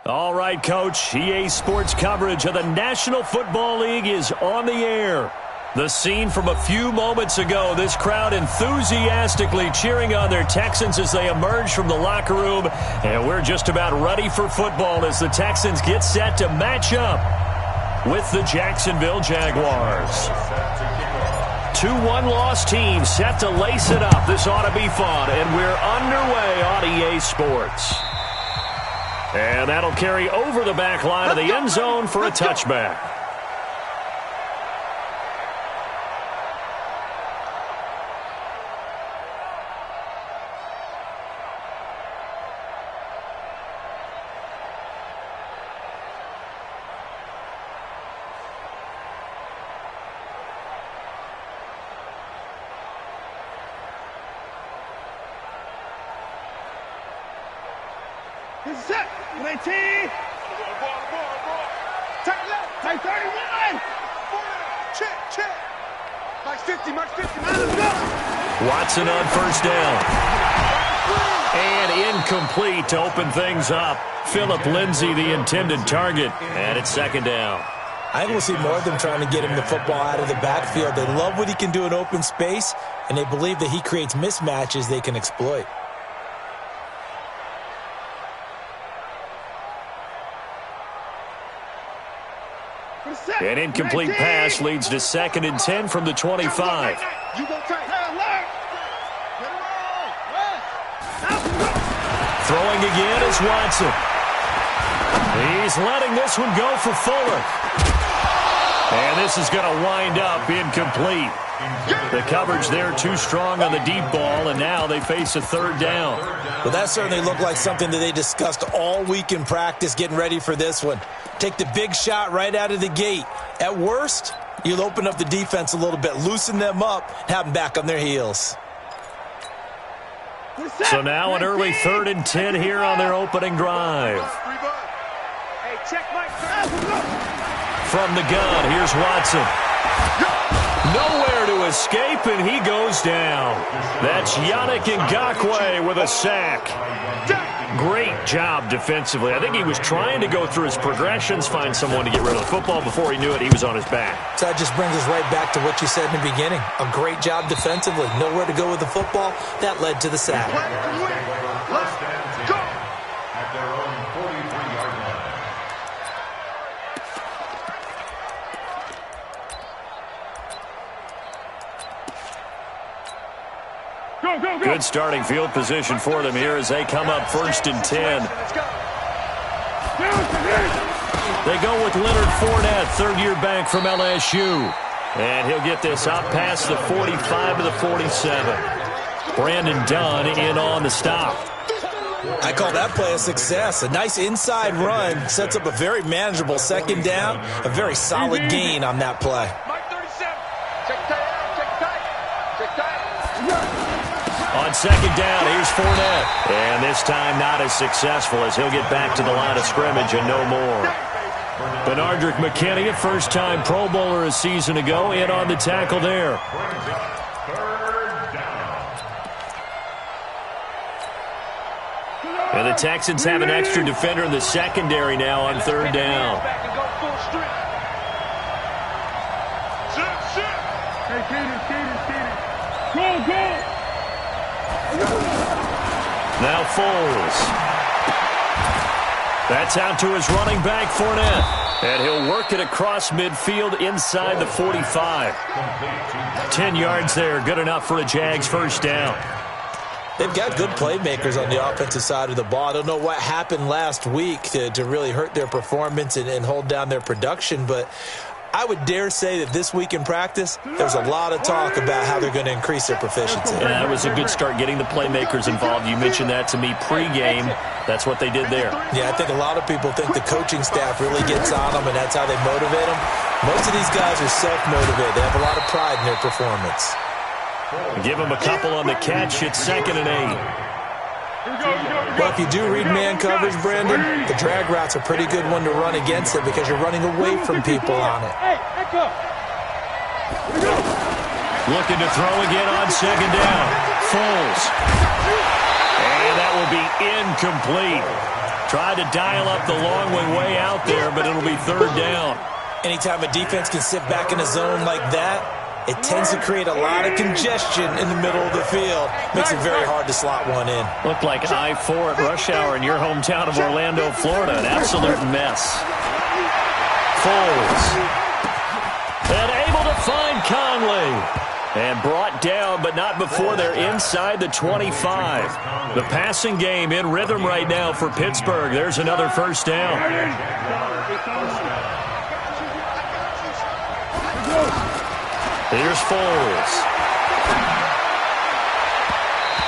All right, Coach. EA Sports coverage of the National Football League is on the air. The scene from a few moments ago, this crowd enthusiastically cheering on their Texans as they emerge from the locker room. And we're just about ready for football as the Texans get set to match up with the Jacksonville Jaguars. 2-1 loss team set to lace it up. This ought to be fun, and we're underway on EA Sports. And that'll carry over the back line of the end zone for a touchback. Set. 19. Take left. Take 31. Check. Mark 50. Mark 50. Let's go. Watson on first down. And incomplete to open things up. Phillip Lindsay, the intended target. And it's second down. I think we'll see more of them trying to get him the football out of the backfield. They love what he can do in open space, and they believe that he creates mismatches they can exploit. An incomplete pass leads to 2nd and 10 from the 25. Throwing again is Watson. He's letting this one go for Fuller. And this is going to wind up incomplete. The coverage there too strong on the deep ball, and now they face a third down. Well, that certainly looked like something that they discussed all week in practice, getting ready for this one. Take the big shot right out of the gate. At worst, you'll open up the defense a little bit, loosen them up, have them back on their heels. So now an early 3rd and 10 here on their opening drive. From the gun, here's Watson. Nowhere to escape, and he goes down. That's Yannick Ngakoue with a sack. Great job defensively. I think he was trying to go through his progressions, find someone to get rid of the football. Before he knew it, he was on his back. So that just brings us right back to what you said in the beginning. A great job defensively. Nowhere to go with the football. That led to the sack. Good starting field position for them here as they come up 1st and 10. They go with Leonard Fournette, 3rd-year back from LSU. And he'll get this up past the 45 to the 47. Brandon Dunn in on the stop. I call that play a success. A nice inside run sets up a very manageable 2nd down. A very solid gain on that play. On 2nd down, here's Fournette. And this time not as successful as he'll get back to the line of scrimmage and no more. Benardrick McKinney, a first-time Pro Bowler a season ago, in on the tackle there. And the Texans have an extra defender in the secondary now on 3rd down. Now Foles. That's out to his running back, Fournette. And he'll work it across midfield inside the 45. 10 yards there, good enough for a Jags first down. They've got good playmakers on the offensive side of the ball. I don't know what happened last week to really hurt their performance and hold down their production, but I would dare say that this week in practice, there's a lot of talk about how they're going to increase their proficiency. Yeah, it was a good start getting the playmakers involved. You mentioned that to me pregame. That's what they did there. Yeah, I think a lot of people think the coaching staff really gets on them, and that's how they motivate them. Most of these guys are self-motivated. They have a lot of pride in their performance. Give them a couple on the catch. It's 2nd and 8. Well, if you do read man coverage, Brandon, the drag route's a pretty good one to run against it because you're running away from people on it. Looking to throw again on 2nd down. Foles. And that will be incomplete. Tried to dial up the long one way out there, but it'll be third down. Anytime a defense can sit back in a zone like that, it tends to create a lot of congestion in the middle of the field. Makes it very hard to slot one in. Looked like I-4 at rush hour in your hometown of Orlando, Florida. An absolute mess. Foles. And able to find Conley. And brought down, but not before they're inside the 25. The passing game in rhythm right now for Pittsburgh. There's another first down. Here's Foles.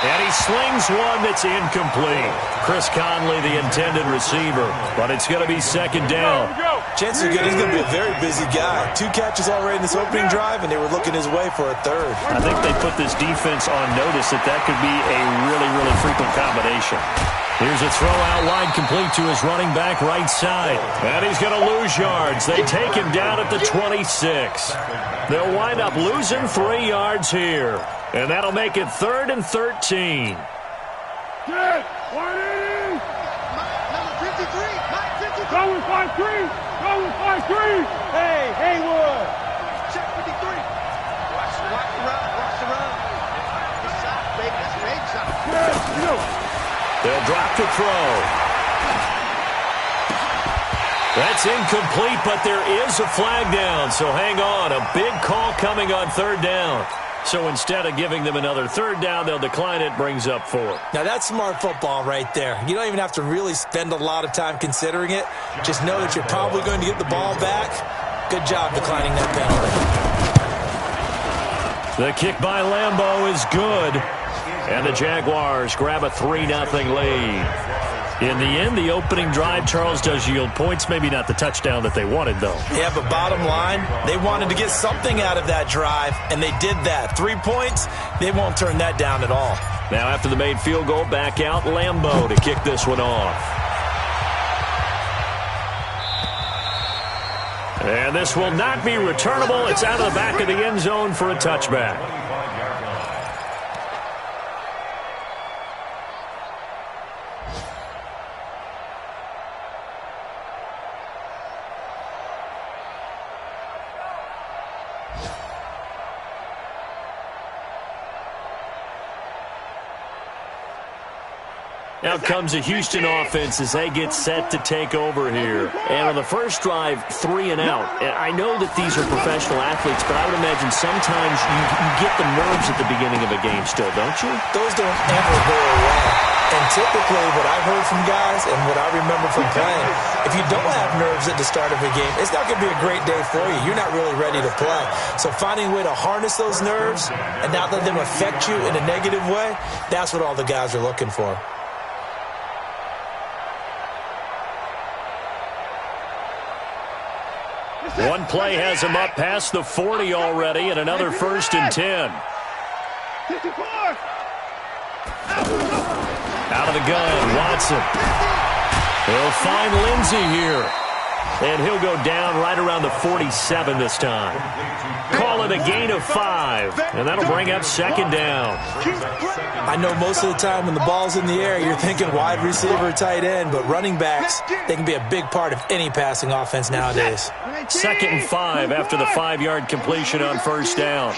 And he slings one that's incomplete. Chris Conley, the intended receiver. But it's going to be second down. Chances are good he's going to be a very busy guy. 2 catches already in this opening drive, and they were looking his way for a third. I think they put this defense on notice that could be a really, really frequent combination. Here's a throw out wide complete to his running back right side. And he's going to lose yards. They take him down at the 26. They'll wind up losing 3 yards here. And that'll make it 3rd and 13. Good. 180. Number 53. Mike 53. Go with 5-3. Go with 5-3. Hey, Haywood. Check 53. Watch the run. Watch the run. Good shot, baby. That's an 8 shot. Good. Go. They'll drop to throw. That's incomplete, but there is a flag down. So hang on. A big call coming on 3rd down. So instead of giving them another 3rd down, they'll decline it, brings up 4. Now, that's smart football right there. You don't even have to really spend a lot of time considering it. Just know that you're probably going to get the ball back. Good job declining that penalty. The kick by Lambeau is good. And the Jaguars grab a 3-0 lead. In the end, the opening drive, Charles, does yield points. Maybe not the touchdown that they wanted, though. Yeah, but bottom line, they wanted to get something out of that drive, and they did that. 3 points, they won't turn that down at all. Now, after the made field goal, back out Lambeau to kick this one off. And this will not be returnable. It's out of the back of the end zone for a touchback. Out comes a Houston offense as they get set to take over here. And on the first drive, 3 and out. And I know that these are professional athletes, but I would imagine sometimes you get the nerves at the beginning of a game still, don't you? Those don't ever go away. And typically what I've heard from guys and what I remember from playing, if you don't have nerves at the start of a game, it's not going to be a great day for you. You're not really ready to play. So finding a way to harness those nerves and not let them affect you in a negative way, that's what all the guys are looking for. One play has him up past the 40 already, and another 1st and 10. Out of the gun, Watson. He'll find Lindsey here. And he'll go down right around the 47 this time. Call it a gain of 5, and that'll bring up 2nd down. I know most of the time when the ball's in the air, you're thinking wide receiver, tight end, but running backs, they can be a big part of any passing offense nowadays. 2nd and 5 after the 5-yard completion on 1st down.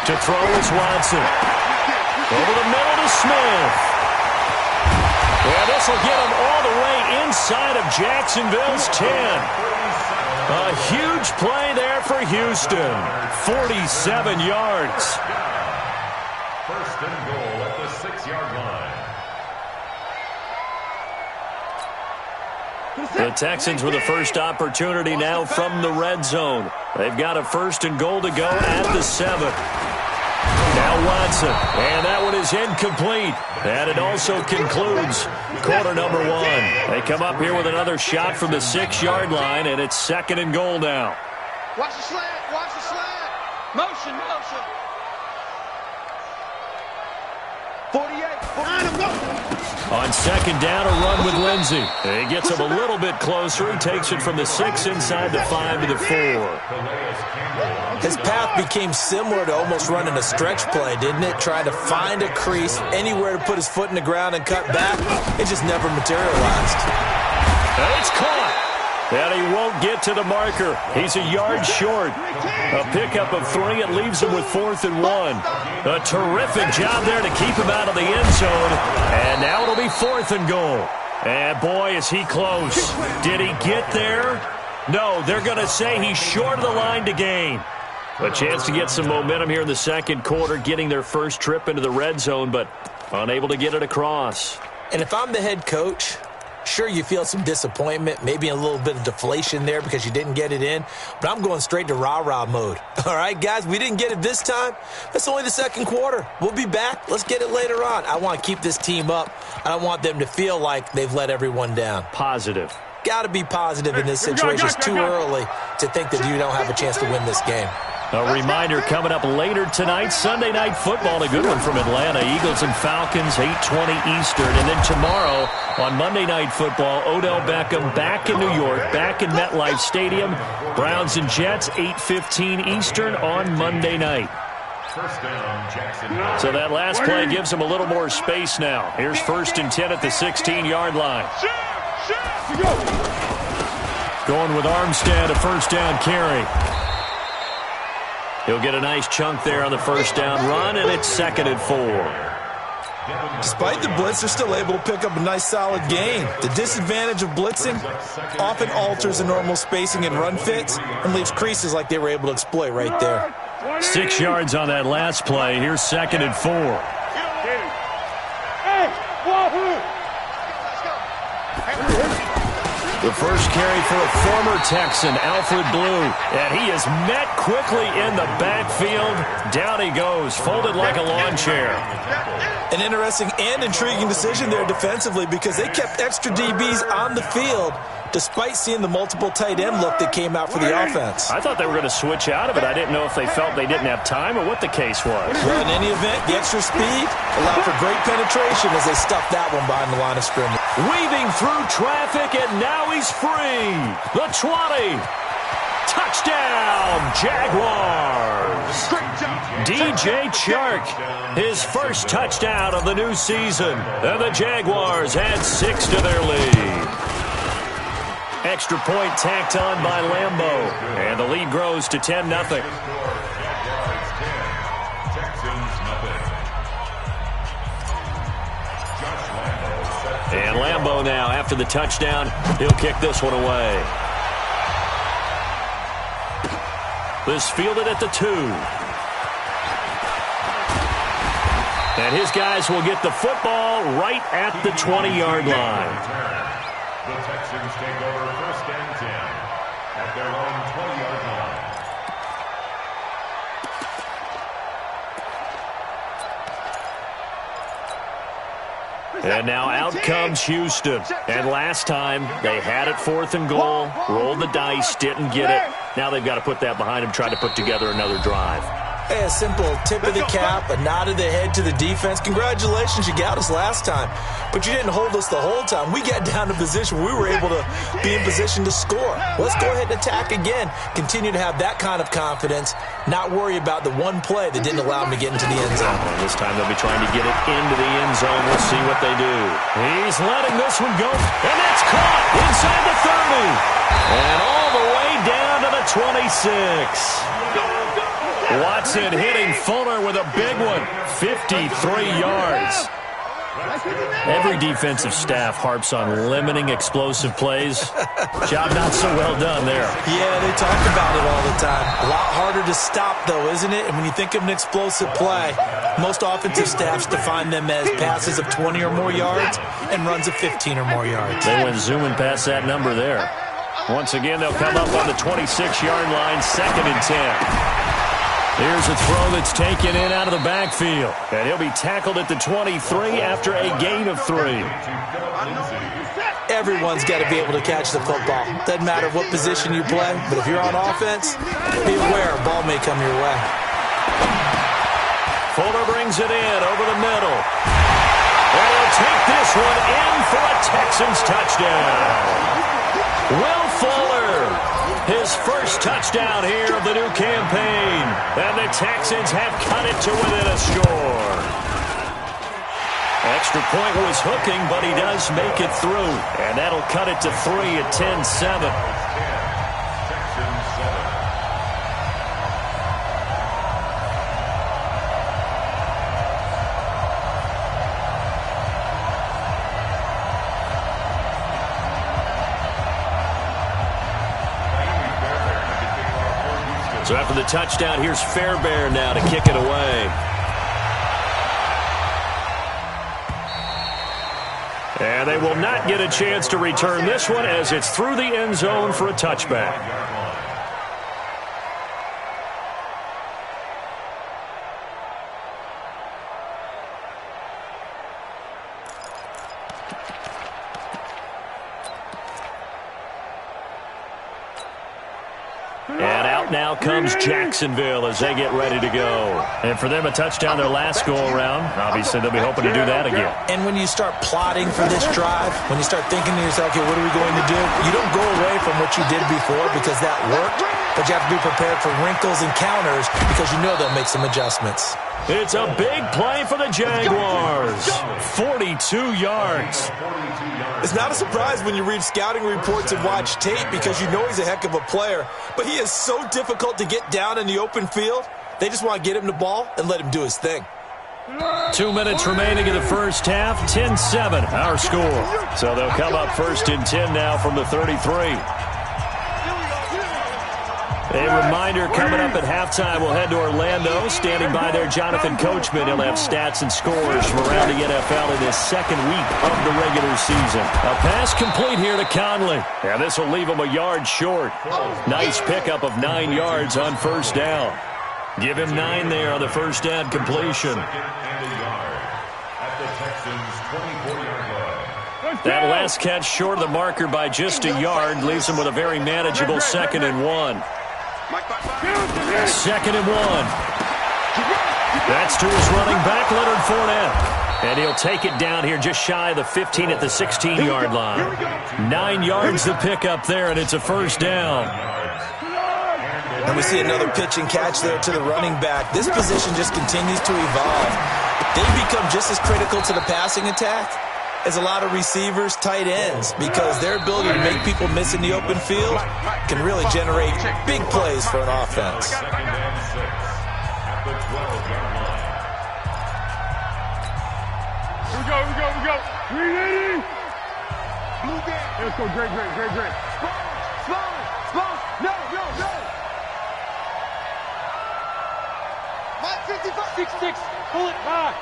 To throw is Watson. Over the middle to Smith. Well, this will get him all the way inside of Jacksonville's 10. A huge play there for Houston. 47 yards. 1st and goal at the 6-yard line. The Texans with the first opportunity now from the red zone. They've got a 1st and goal to go at the 7. Now Watson, and that one is incomplete. And it also concludes quarter number 1. They come up here with another shot from the 6-yard line, and it's 2nd and goal now. Watch the slant, watch the slant. Motion, motion. 48, behind him, go. On second down, a run with Lindsey. He gets him a little bit closer. He takes it from the 6 inside the 5 to the 4. His path became similar to almost running a stretch play, didn't it? Trying to find a crease, anywhere to put his foot in the ground and cut back. It just never materialized. It's caught. And he won't get to the marker. He's a yard short. A pickup of 3. It leaves him with 4th and 1. A terrific job there to keep him out of the end zone. And now it'll be 4th and goal. And boy, is he close. Did he get there? No, they're going to say he's short of the line to gain. A chance to get some momentum here in the second quarter, getting their first trip into the red zone, but unable to get it across. And if I'm the head coach, sure, you feel some disappointment, maybe a little bit of deflation there because you didn't get it in, but I'm going straight to rah-rah mode. All right, guys, we didn't get it this time. That's only the second quarter. We'll be back. Let's get it later on. I want to keep this team up. I don't want them to feel like they've let everyone down. Positive. Got to be positive in this situation. It's too early to think that you don't have a chance to win this game. A reminder coming up later tonight, Sunday Night Football, a good one from Atlanta. Eagles and Falcons, 8:20 Eastern. And then tomorrow on Monday Night Football, Odell Beckham back in New York, back in MetLife Stadium. Browns and Jets, 8:15 Eastern on Monday night. So that last play gives them a little more space now. Here's 1st and 10 at the 16-yard line. Going with Armstead, a first down carry. He'll get a nice chunk there on the first down run, and it's 2nd and 4. Despite the blitz, they're still able to pick up a nice solid gain. The disadvantage of blitzing often alters the normal spacing and run fits and leaves creases like they were able to exploit right there. 6 yards on that last play. Here's 2nd and 4. The first carry for a former Texan, Alfred Blue. And he is met quickly in the backfield. Down he goes, folded like a lawn chair. An interesting and intriguing decision there defensively because they kept extra DBs on the field despite seeing the multiple tight end look that came out for the offense. I thought they were going to switch out of it. I didn't know if they felt they didn't have time or what the case was. Well, in any event, the extra speed allowed for great penetration as they stuffed that one behind the line of scrimmage. Weaving through traffic, and now he's free. The 20. Touchdown, Jaguars. DJ Chark, his first touchdown of the new season. And the Jaguars add 6 to their lead. Extra point tacked on by Lambeau. And the lead grows to 10-0. And Lambeau now, after the touchdown, he'll kick this one away. This fielded at the 2. And his guys will get the football right at the 20-yard line. The Texans take over 1st and 10 at their own 20-yard line. And now out comes Houston. And last time they had it 4th and goal, rolled the dice, didn't get it. Now they've got to put that behind them, try to put together another drive. Hey, a simple tip of the cap, a nod of the head to the defense. Congratulations, you got us last time. But you didn't hold us the whole time. We got down to position where we were able to be in position to score. Let's go ahead and attack again. Continue to have that kind of confidence, not worry about the one play that didn't allow them to get into the end zone. And this time they'll be trying to get it into the end zone. We'll see what they do. He's letting this one go, and that's caught inside the 30. And all the way down to the 26. Watson hitting Fuller with a big one, 53 yards. Every defensive staff harps on limiting explosive plays. Job not so well done there. Yeah, they talk about it all the time. A lot harder to stop, though, isn't it? And when you think of an explosive play, most offensive staffs define them as passes of 20 or more yards and runs of 15 or more yards. They went zooming past that number there. Once again, they'll come up on the 26-yard line, 2nd and 10. Here's a throw that's taken in out of the backfield. And he'll be tackled at the 23 after a gain of 3. Everyone's got to be able to catch the football. Doesn't matter what position you play, but if you're on offense, be aware a ball may come your way. Fuller brings it in over the middle. And he'll take this one in for a Texans touchdown. Will Fuller, his first touchdown here of the new campaign. And the Texans have cut it to within a score. Extra point was hooking, but he does make it through. And that'll cut it to 3 at 10-7. So after the touchdown, here's Fairbairn now to kick it away. And they will not get a chance to return this one as it's through the end zone for a touchback. And out now comes Jacksonville as they get ready to go. And for them, a touchdown their last go-around. Obviously, they'll be hoping to do that again. And when you start plotting for this drive, when you start thinking to yourself, okay, what are we going to do? You don't go away from what you did before because that worked, but you have to be prepared for wrinkles and counters because you know they'll make some adjustments. It's a big play for the Jaguars. 42 yards. It's not a surprise when you read scouting reports and watch tape because you know he's a heck of a player. But he is so difficult to get down in the open field. They just want to get him the ball and let him do his thing. 2 minutes remaining in the first half. 10-7, our score. So they'll come up first and 10 now from the 33. A reminder, coming up at halftime, we'll head to Orlando. Standing by there, Jonathan Coachman. He'll have stats and scores from around the NFL in this second week of the regular season. A pass complete here to Conley. And this will leave him a yard short. Nice pickup of 9 yards on first down. Give him 9 there on the first down completion. That last catch short of the marker by just a yard leaves him with a very manageable 2nd and 1. 2nd and 1. That's to his running back, Leonard Fournette. And he'll take it down here just shy of the 15 at the 16-yard line. 9 yards to pick up there, and it's a first down. And we see another pitch and catch there to the running back. This position just continues to evolve. They become just as critical to the passing attack as a lot of receivers, tight ends, because their ability to make people miss in the open field can really generate big plays for an offense. Here we go. 380. Let's go, great. Slow. No. My 55. 6. Pull it high.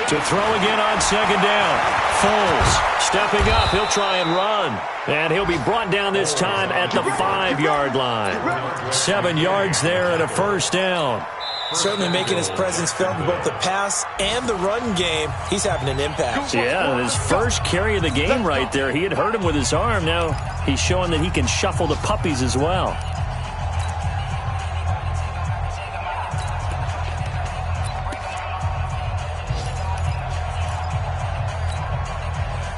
To throw again on second down. Foles stepping up. He'll try and run. And he'll be brought down this time at the 5-yard line. 7 yards there and a first down. Certainly making his presence felt in both the pass and the run game. He's having an impact. Yeah, his first carry of the game right there. He had hurt him with his arm. Now he's showing that he can shuffle the puppies as well.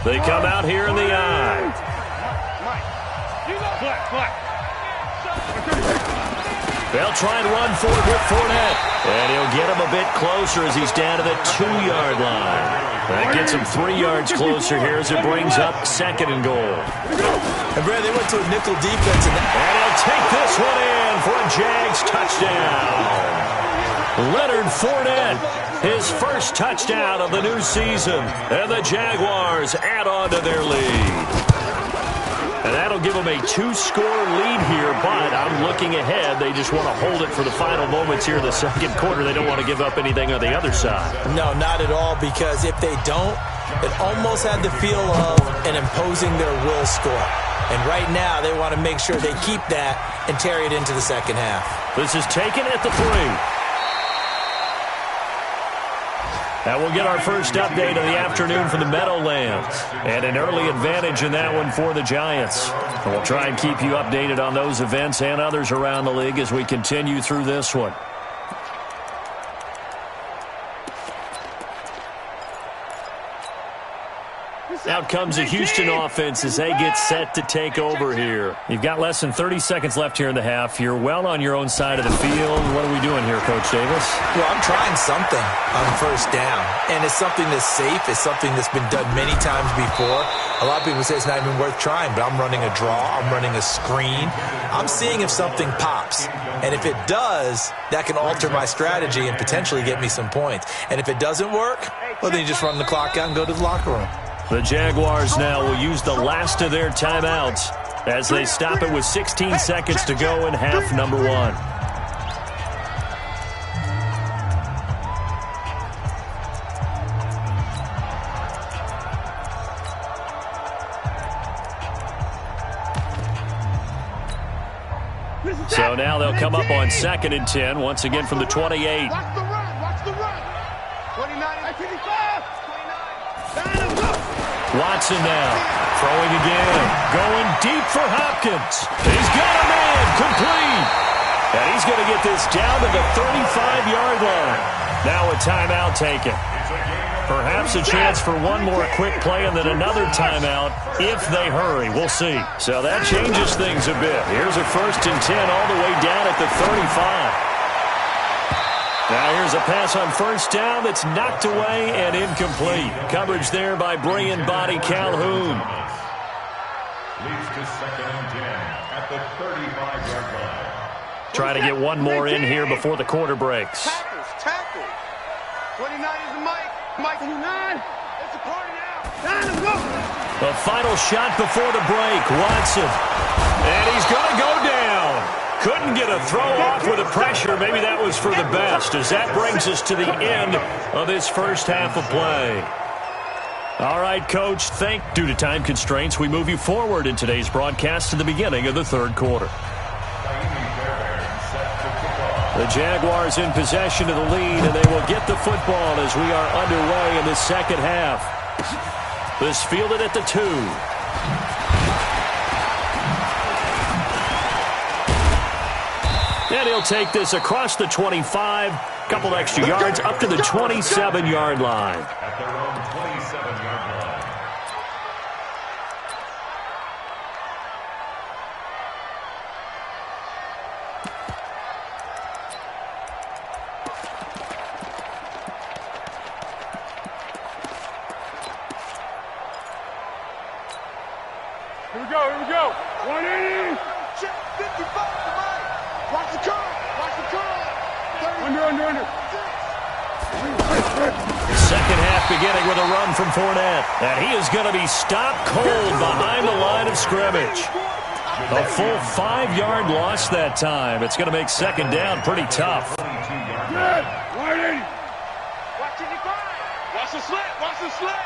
They come out here in the eye. They'll try and run for it with Fournette. And he'll get him a bit closer as he's down to the 2-yard line. That gets him 3 yards closer here as it brings up 2nd and goal. And Brad, they went to a nickel defense. And he'll take this one in for a Jags touchdown. Leonard Fournette, his first touchdown of the new season. And the Jaguars add on to their lead. And that'll give them a 2-score lead here, but I'm looking ahead. They just want to hold it for the final moments here in the second quarter. They don't want to give up anything on the other side. No, not at all, because if they don't, it almost had the feel of an imposing their will score. And right now, they want to make sure they keep that and carry it into the second half. This is taken at the 3. And we'll get our first update of the afternoon from the Meadowlands. And an early advantage in that one for the Giants. And we'll try and keep you updated on those events and others around the league as we continue through this one. Out comes the Houston offense as they get set to take over here. You've got less than 30 seconds left here in the half. You're well on your own side of the field. What are we doing here, Coach Davis? Well, I'm trying something on first down, and it's something that's safe. It's something that's been done many times before. A lot of people say it's not even worth trying, but I'm running a draw. I'm running a screen. I'm seeing if something pops, and if it does, that can alter my strategy and potentially get me some points. And if it doesn't work, well, then you just run the clock out and go to the locker room. The Jaguars now will use the last of their timeouts as they stop it with 16 seconds to go in half number one. So now they'll come up on 2nd and 10, once again from the 28. Watch the run. Watch the run. 29, 25. Watson now, throwing again, going deep for Hopkins. He's got a man, complete. And he's going to get this down to the 35-yard line. Now a timeout taken. Perhaps a chance for one more quick play and then another timeout if they hurry. We'll see. So that changes things a bit. Here's a 1st and 10 all the way down at the 35. Now here's a pass on first down that's knocked away and incomplete. Coverage there by Brian Body Calhoun. Leads to 2nd and 10 at the 35-yard line. Try to get one more in here before the quarter breaks. Tackles. 29 is the Mike. Mike 29. It's a party now. Let's go. The final shot before the break. Watson. And he's going to go down. Couldn't get a throw off with the pressure. Maybe that was for the best, as that brings us to the end of this first half of play. All right, Coach, due to time constraints, we move you forward in today's broadcast to the beginning of the third quarter. The Jaguars in possession of the lead, and they will get the football as we are underway in the second half. This fielded at the 2. And he'll take this across the 25, couple extra yards up to the 27-yard line. At their own 27-yard line. Here we go. 180. Check 55 to right. Watch the curl. Watch the curl. Under. Second half beginning with a run from Fournette. And he is going to be stopped cold behind the line of scrimmage. A full 5-yard loss that time. It's going to make second down pretty tough. Good. 180. Watch 55. Watch the slant. Watch the slant.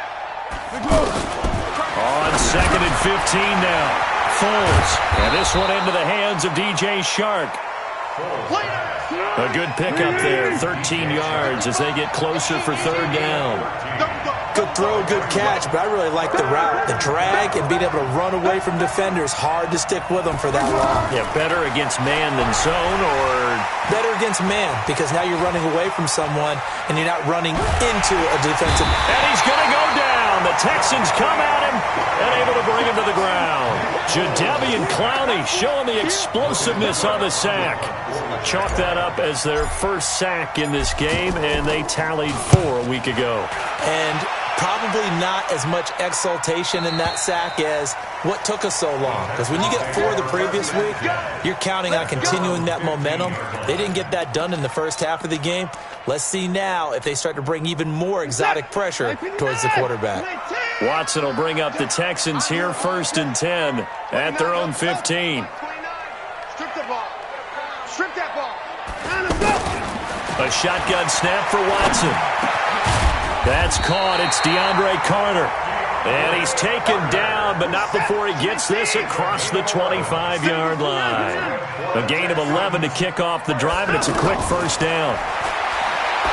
On 2nd and 15 now. Foles. And this one into the hands of DJ Shark. A good pickup there, 13 yards as they get closer for third down. Good throw, good catch, but I really like the route. The drag and being able to run away from defenders, hard to stick with them for that long. Yeah, better against man than zone, or better against man, because now you're running away from someone and you're not running into a defensive. And he's going to go down. The Texans come at him and able to bring him to the ground. Jadeveon Clowney showing the explosiveness on the sack. Chalk that up as their first sack in this game, and they tallied 4 a week ago. And probably not as much exultation in that sack as what took us so long. Because when you get 4 the previous week, you're counting on continuing that momentum. They didn't get that done in the first half of the game. Let's see now if they start to bring even more exotic pressure towards the quarterback. Watson will bring up the Texans here, 1st and 10 at their own 15. Strip the ball. Strip that ball. A shotgun snap for Watson. That's caught. It's DeAndre Carter. And he's taken down, but not before he gets this across the 25-yard line. A gain of 11 to kick off the drive, and it's a quick first down.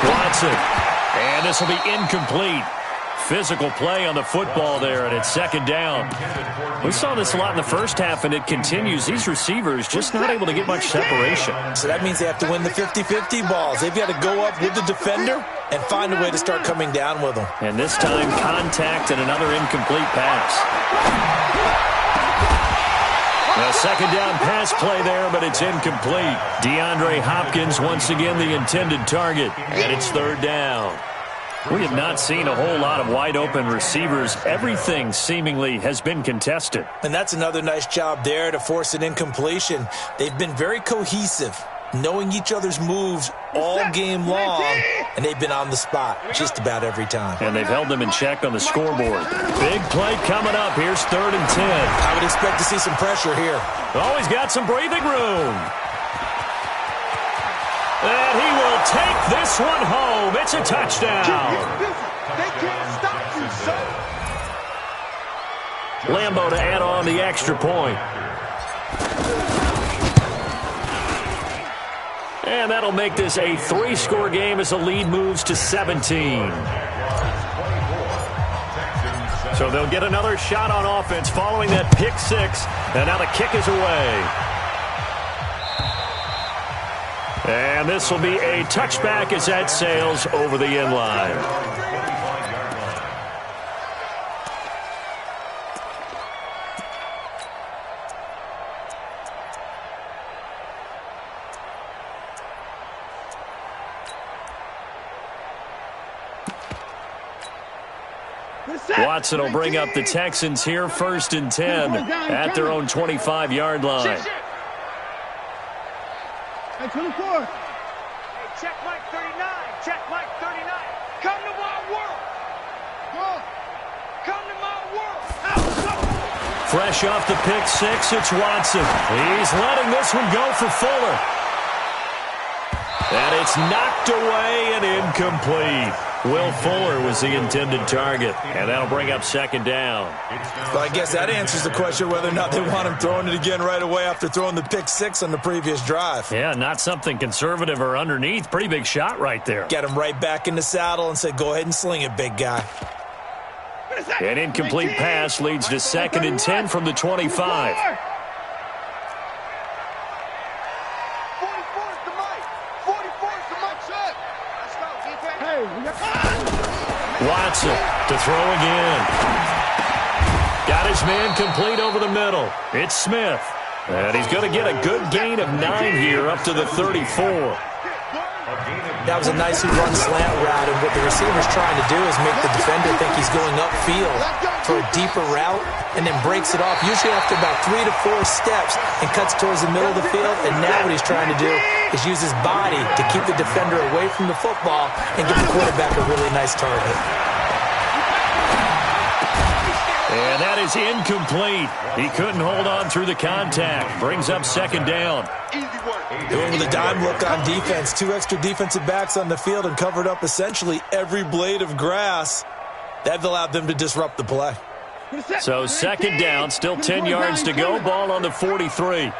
Watson. And this will be incomplete. Physical play on the football there, and it's second down. We saw this a lot in the first half, and it continues. These receivers just not able to get much separation. So that means they have to win the 50-50 balls. They've got to go up with the defender and find a way to start coming down with them. And this time, contact and another incomplete pass. A second down pass play there, but it's incomplete. DeAndre Hopkins once again the intended target, and it's third down. We have not seen a whole lot of wide-open receivers. Everything seemingly has been contested. And that's another nice job there to force an incompletion. They've been very cohesive, knowing each other's moves all game long, and they've been on the spot just about every time. And they've held them in check on the scoreboard. Big play coming up. Here's 3rd and 10. I would expect to see some pressure here. Always got some breathing room. And he will take this one home. It's a touchdown. They can't stop you, son. Lambo to add on the extra point. And that'll make this a 3-score game as the lead moves to 17. So they'll get another shot on offense following that pick 6. And now the kick is away. And this will be a touchback as that sails over the end line. Watson will bring up the Texans here, 1st and 10 at their own 25-yard line. Hey, 24. Hey, check Mike 39. Check Mike 39. Come to my world. Come to my world. Fresh off the pick 6, it's Watson. He's letting this one go for Fuller. And it's knocked away and incomplete. Will Fuller was the intended target, and that'll bring up 2nd down. Well, I guess that answers the question whether or not they want him throwing it again right away after throwing the pick 6 on the previous drive. Yeah, not something conservative or underneath. Pretty big shot right there. Get him right back in the saddle and say, go ahead and sling it, big guy. An incomplete pass leads to 2nd and 10 from the 25. Watson to throw again. Got his man complete over the middle. It's Smith. And he's going to get a good gain of 9 here up to the 34. That was a nicely run slant route, and what the receiver's trying to do is make the defender think he's going upfield for a deeper route and then breaks it off, usually after about 3 to 4 steps, and cuts towards the middle of the field. And now what he's trying to do is use his body to keep the defender away from the football and give the quarterback a really nice target. And that is incomplete. He couldn't hold on through the contact. Brings up 2nd down. Going with a dime look on defense. 2 extra defensive backs on the field and covered up essentially every blade of grass. That allowed them to disrupt the play. So 2nd down, still 10 yards to go. Ball on the 43.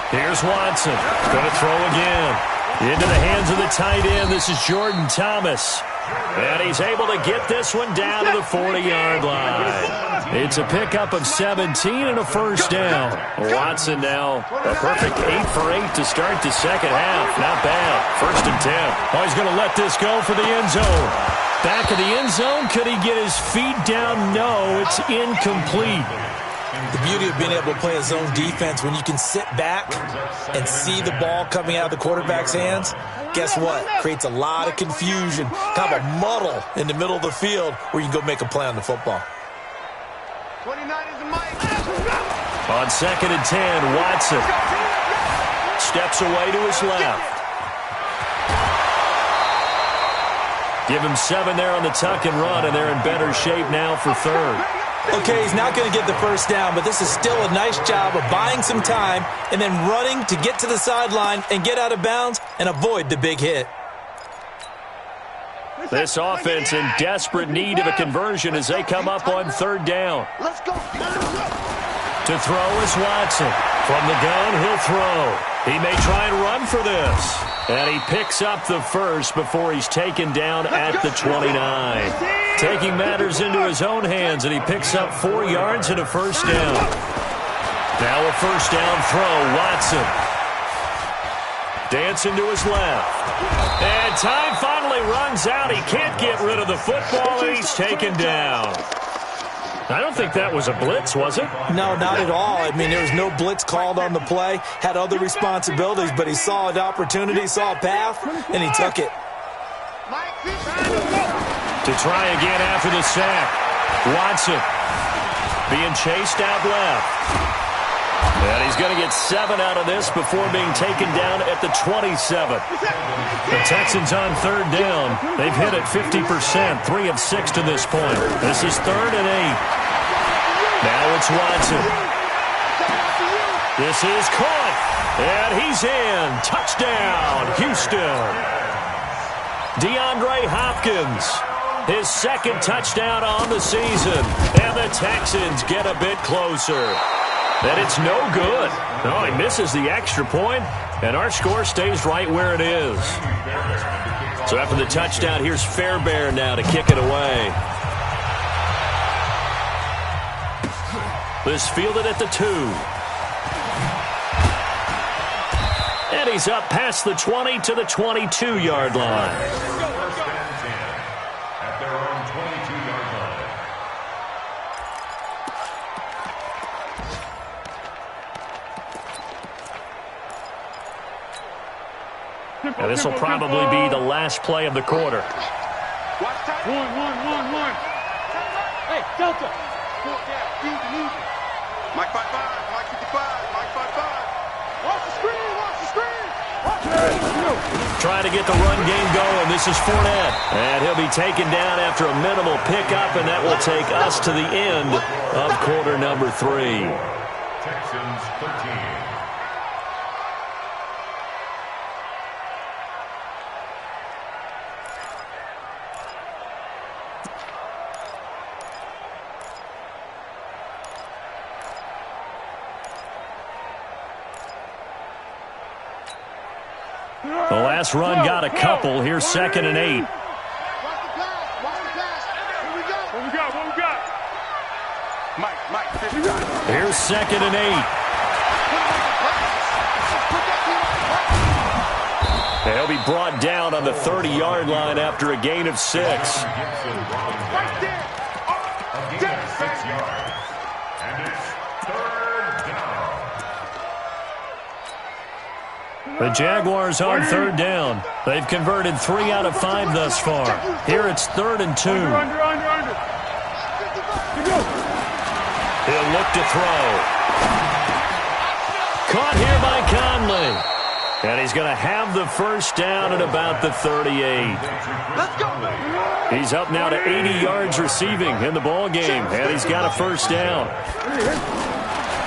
Here's Watson. Going to throw again. Into the hands of the tight end. This is Jordan Thomas. And he's able to get this one down to the 40-yard line. It's a pickup of 17 and a 1st down. Watson now a perfect 8 for 8 to start the 2nd half. Not bad. 1st and 10. Oh, he's going to let this go for the end zone. Back of the end zone. Could he get his feet down? No, it's incomplete. The beauty of being able to play a zone defense when you can sit back and see the ball coming out of the quarterback's hands, guess what? Creates a lot of confusion, kind of a muddle in the middle of the field where you can go make a play on the football. 29 is the mic. On 2nd and 10, Watson steps away to his left. Give him 7 there on the tuck and run, and they're in better shape now for 3rd. Okay, he's not going to get the 1st down, but this is still a nice job of buying some time and then running to get to the sideline and get out of bounds and avoid the big hit. This offense in desperate need of a conversion as they come up on 3rd down. Let's go. To throw is Watson. From the gun, he'll throw. He may try and run for this. And he picks up the first before he's taken down at the 29. Taking matters into his own hands, and he picks up 4 yards and a first down. Now a first down throw, Watson. Dancing to his left. And time finally runs out. He can't get rid of the football, and he's taken down. I don't think that was a blitz, was it? No, not at all. I mean, there was no blitz called on the play. Had other responsibilities, but he saw an opportunity, saw a path, and he took it. To try again after the sack. Watson being chased out left. And he's going to get 7 out of this before being taken down at the 27. The Texans on third down. They've hit it 50%, 3 of 6 to this point. This is 3rd and 8. Now it's Watson. This is caught. And he's in. Touchdown, Houston. DeAndre Hopkins. His 2nd touchdown on the season. And the Texans get a bit closer. And it's no good. No, he misses the extra point, and our score stays right where it is. So after the touchdown, here's Fairbairn now to kick it away. This fielded at the 2. And he's up past the 20 to the 22-yard line. And this will probably be the last play of the quarter. One. Hey, Delta. Mike 5-5, Mike 55, Mike 5-5. Watch the screen, watch the screen. Trying to get the run game going. This is Fournette. And he'll be taken down after a minimal pickup, and that will take us to the end of quarter number 3. Texans 13. The last run got a couple. Here's 2nd and 8. Watch the pass. What we got? Mike, 50. Here's 2nd and 8. They'll be brought down on the 30-yard line after a gain of 6. Right there. A gain of 6 yards. And it's 3rd down. The Jaguars on 3rd down. They've converted 3 out of 5 thus far. Here it's 3rd and 2. Under. He'll look to throw. Caught here by Conley. And he's going to have the first down at about the 38. Let's go. He's up now to 80 yards receiving in the ball game, and he's got a first down.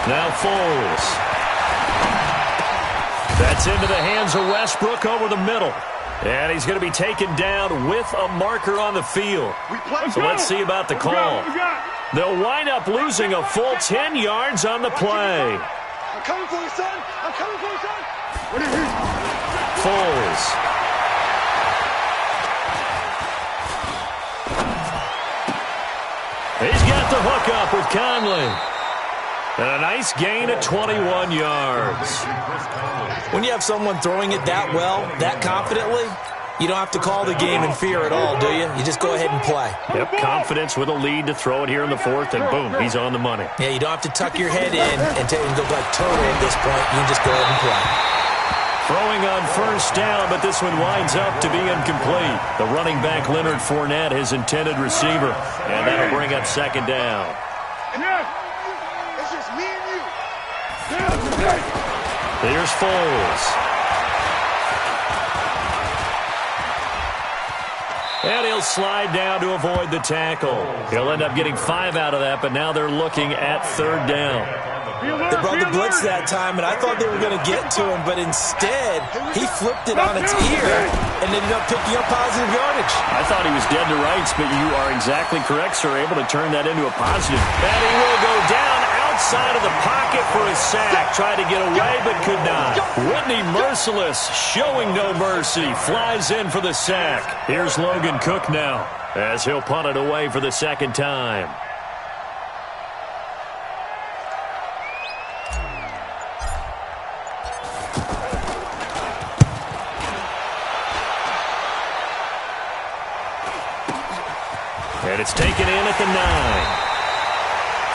Now Foles. That's into the hands of Westbrook over the middle. And he's going to be taken down with a marker on the field. So let's see about the call. They'll wind up losing a full 10 yards on the play. I'm coming for you, son. Foles. He's got the hook up with Conley. And a nice gain of 21 yards. When you have someone throwing it that well, that confidently, you don't have to call the game in fear at all, do you? You just go ahead and play. Yep, confidence with a lead to throw it here in the 4th, and boom, he's on the money. Yeah, you don't have to tuck your head in and go like turtle at this point. You can just go ahead and play. Throwing on first down, but this one winds up to be incomplete. The running back, Leonard Fournette, his intended receiver, and that'll bring up 2nd down. It's just me and you. Here's Foles. And he'll slide down to avoid the tackle. He'll end up getting 5 out of that, but now they're looking at 3rd down. They brought the blitz that time, and I thought they were going to get to him, but instead, he flipped it on its ear and ended up picking up positive yardage. I thought he was dead to rights, but you are exactly correct, sir. Able to turn that into a positive. And he will go down outside of the pocket for a sack. Tried to get away, but could not. Whitney Merciless, showing no mercy, flies in for the sack. Here's Logan Cook now, as he'll punt it away for the second time. And it's taken in at the 9.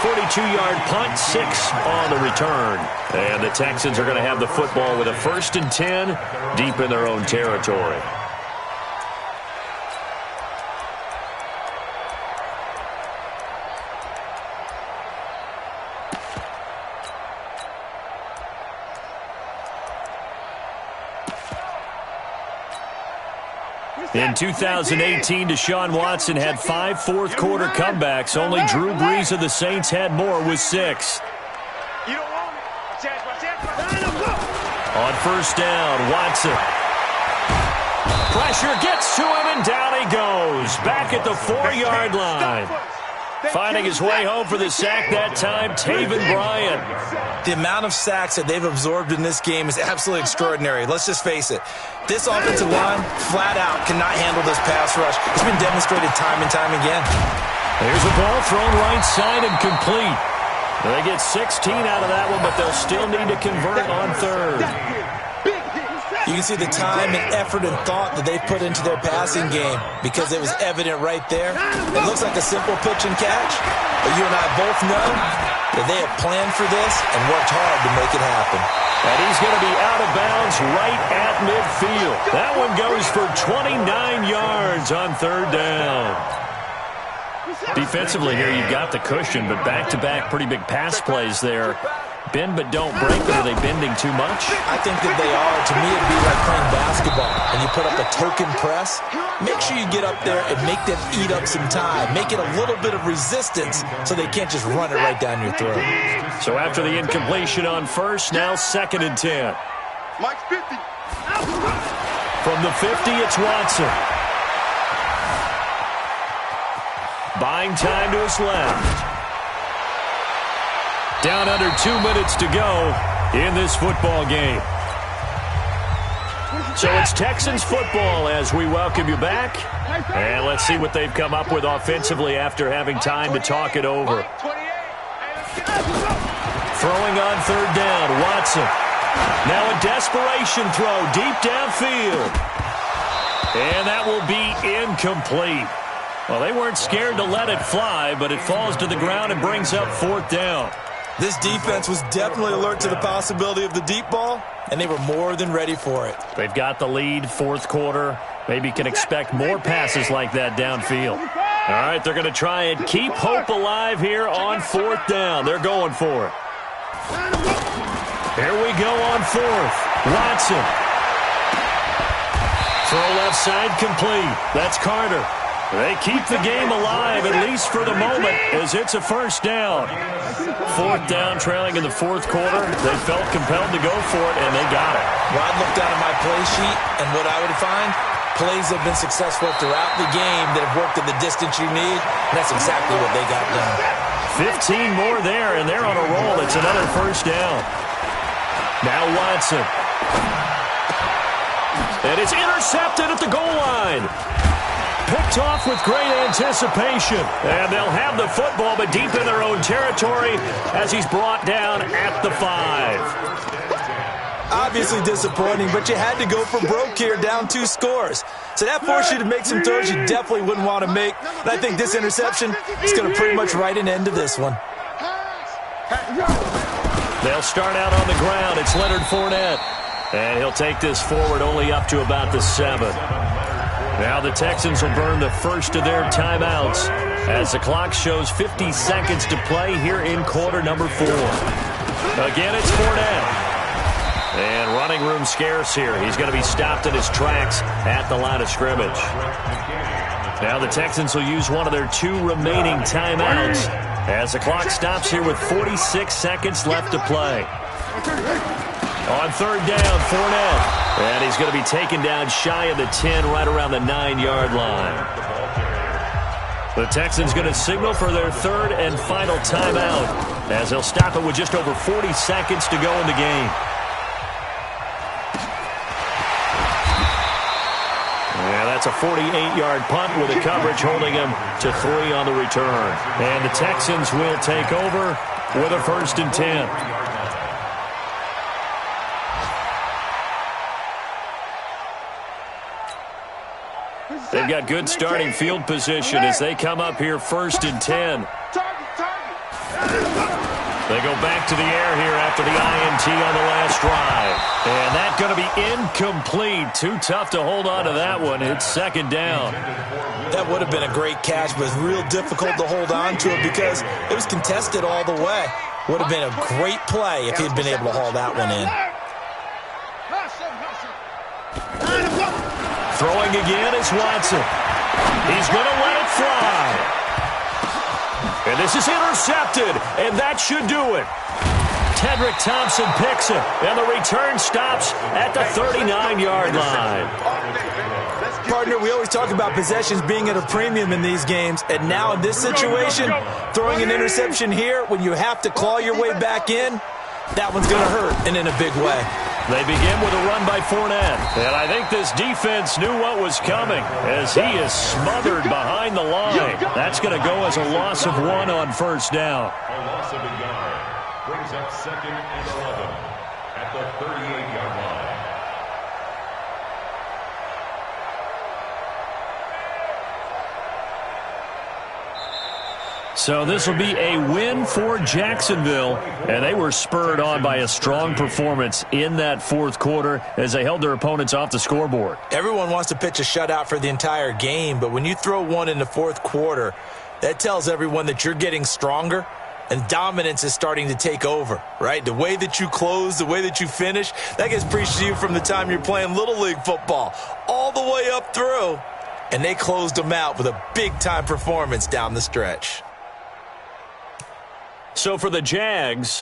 42-yard punt, 6 on the return. And the Texans are going to have the football with a 1st and 10 deep in their own territory. In 2018, Deshaun Watson had 5 fourth-quarter comebacks. Only Drew Brees of the Saints had more with 6. On first down, Watson. Pressure gets to him, and down he goes. Back at the 4-yard line. Finding his way home for the sack that time, Taven Bryan. The amount of sacks that they've absorbed in this game is absolutely extraordinary. Let's just face it. This offensive line, flat out, cannot handle this pass rush. It's been demonstrated time and time again. There's a ball thrown right side and complete. They get 16 out of that one, but they'll still need to convert on third. You can see the time and effort and thought that they put into their passing game because it was evident right there. It looks like a simple pitch and catch, but you and I both know that they have planned for this and worked hard to make it happen. And he's going to be out of bounds right at midfield. That one goes for 29 yards on third down. Defensively here, you've got the cushion, but back-to-back pretty big pass plays there. Bend but don't break, but are they bending too much? I think that they are. To me, it'd be like playing basketball, and you put up a token press. Make sure you get up there and make them eat up some time. Make it a little bit of resistance so they can't just run it right down your throat. So after the incompletion on first, now 2nd and 10. Mike's 50. From the 50, it's Watson. Buying time to his left. Down under 2 minutes to go in this football game. So it's Texans football as we welcome you back. And let's see what they've come up with offensively after having time to talk it over. Throwing on third down, Watson. Now a desperation throw deep downfield. And that will be incomplete. Well, they weren't scared to let it fly, but it falls to the ground and brings up 4th down. This defense was definitely alert to the possibility of the deep ball, and they were more than ready for it. They've got the lead, 4th quarter. Maybe can expect more passes like that downfield. All right, they're going to try and keep hope alive here on 4th down. They're going for it. Here we go on 4th. Watson. Throw left side complete. That's Carter. They keep the game alive, at least for the moment, as it's a 1st down. 4th down, trailing in the 4th quarter. They felt compelled to go for it, and they got it. Well, I'd look down at my play sheet, and what I would find, plays have been successful throughout the game that have worked at the distance you need, and that's exactly what they got done. 15 more there, and they're on a roll. It's another 1st down. Now Watson. And it's intercepted at the goal line. Picked off with great anticipation. And they'll have the football, but deep in their own territory as he's brought down at the 5. Obviously disappointing, but you had to go for broke here, down 2 scores. So that forced you to make some throws you definitely wouldn't want to make. And I think this interception is going to pretty much write an end to this one. They'll start out on the ground. It's Leonard Fournette. And he'll take this forward only up to about the 7. Now the Texans will burn the first of their timeouts as the clock shows 50 seconds to play here in quarter number 4. Again, it's Fournette. And running room scarce here. He's going to be stopped in his tracks at the line of scrimmage. Now the Texans will use one of their 2 remaining timeouts as the clock stops here with 46 seconds left to play. On third down, Fournette. And he's going to be taken down shy of the 10, right around the 9-yard line. The Texans going to signal for their third and final timeout as they'll stop it with just over 40 seconds to go in the game. Yeah, that's a 48-yard punt with the coverage holding him to 3 on the return. And the Texans will take over with a 1st and 10. They've got good starting field position as they come up here 1st and 10. They go back to the air here after the INT on the last drive. And that's going to be incomplete. Too tough to hold on to that one. It's 2nd down. That would have been a great catch, but it's real difficult to hold on to it because it was contested all the way. Would have been a great play if he'd been able to haul that one in. Throwing again is Watson. He's going to let it fly. And this is intercepted, and that should do it. Tedrick Thompson picks it, and the return stops at the 39-yard line. Partner, we always talk about possessions being at a premium in these games, and now in this situation, throwing an interception here when you have to claw your way back in, that one's going to hurt, and in a big way. They begin with a run by Fournette. And I think this defense knew what was coming as he is smothered behind the line. That's going to go as a loss of 1 on 1st down. A loss of a yard brings up 2nd and 11 at the 38-yard line. So this will be a win for Jacksonville, and they were spurred on by a strong performance in that 4th quarter as they held their opponents off the scoreboard. Everyone wants to pitch a shutout for the entire game, but when you throw one in the 4th quarter, that tells everyone that you're getting stronger and dominance is starting to take over, right? The way that you close, the way that you finish, that gets preached to you from the time you're playing Little League football all the way up through, and they closed them out with a big-time performance down the stretch. So for the Jags,